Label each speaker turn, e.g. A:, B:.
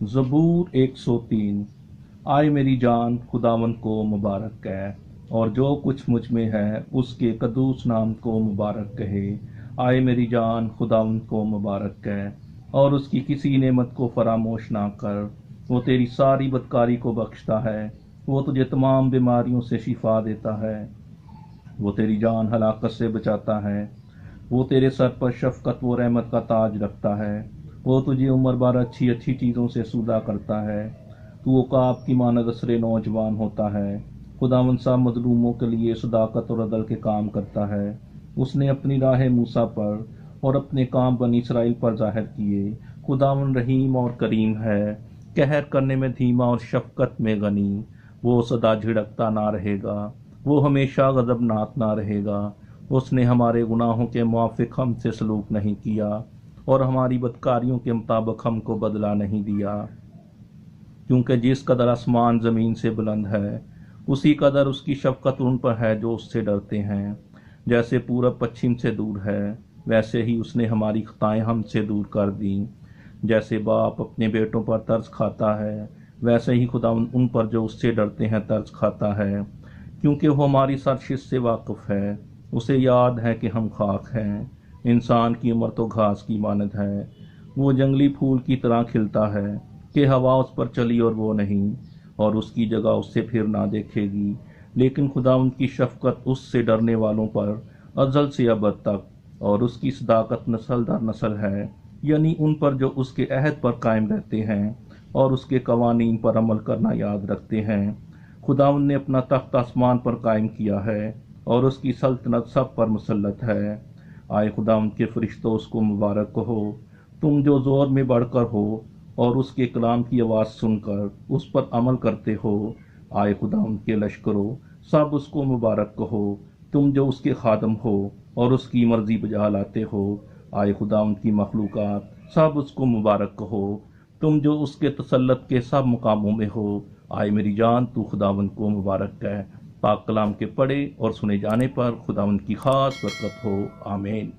A: ज़बूर 103। आए मेरी जान खुदावंद को मुबारक कह, और जो कुछ मुझ में है उसके कदूस नाम को मुबारक कहे। आए मेरी जान खुदावंद को मुबारक कह, और उसकी किसी नेमत को फरामोश ना कर। वो तेरी सारी बदकारी को बख्शता है, वो तुझे तमाम बीमारियों से शिफा देता है। वो तेरी जान हलाकत से बचाता है, वो तेरे सर पर शफकत व रहमत का ताज रखता है। वो तुझे उम्र भर अच्छी अच्छी चीज़ों से सूदा करता है। तू औकाब की मानद असरे नौजवान होता है। खुदावंद सा मजलूमों के लिए सदाकत और अदल के काम करता है। उसने अपनी राह मूसा पर और अपने काम बनी इसराइल पर जाहिर किए। खुदावंद रहीम और करीम है, कहर करने में धीमा और शफकत में गनी। वो सदा झिड़कता ना रहेगा, वो हमेशा गजबनाक ना रहेगा। उसने हमारे गुनाहों के मुआफिक हमसे सलूक नहीं किया, और हमारी बदकारियों के मुताबिक हमको बदला नहीं दिया। क्योंकि जिस कदर आसमान ज़मीन से बुलंद है, उसी कदर उसकी शफकत उन पर है जो उससे डरते हैं। जैसे पूरब पश्चिम से दूर है, वैसे ही उसने हमारी खताएं हमसे दूर कर दी। जैसे बाप अपने बेटों पर तरस खाता है, वैसे ही खुदा उन पर जो उससे डरते हैं तरस खाता है। क्योंकि वो हमारी सरशिश से वाकिफ है, उसे याद है कि हम खाक हैं। इंसान की उम्र तो घास की मानद है, वो जंगली फूल की तरह खिलता है कि हवा उस पर चली और वो नहीं, और उसकी जगह उससे फिर ना देखेगी। लेकिन खुदावंद की शफकत उससे डरने वालों पर अजल से अबद तक, और उसकी सदाकत नस्ल दर नस्ल है, यानी उन पर जो उसके अहद पर कायम रहते हैं और उसके कवानीन पर अमल करना याद रखते हैं। खुदावंद ने अपना तख्त आसमान पर कायम किया है, और उसकी सल्तनत सब पर मुसल्लत है। आए खुदावंद के फरिश्तों, उसको मुबारक कहो, तुम जो जोर में बढ़कर हो और उसके कलाम की आवाज़ सुनकर उस पर अमल करते हो। आए खुदावंद के लश्करों, सब उसको मुबारक कहो, तुम जो उसके खादम हो और उसकी मर्जी बजा लाते हो। आए खुदावंद की मखलूकात, सब उसको मुबारक कहो, तुम जो उसके तसल्लत के सब मुकामों में हो। आए मेरी जान, तू खुदावंद को मुबारक कह। पाक कलाम के पढ़े और सुने जाने पर खुदावंद की खास बरकत हो। आमीन।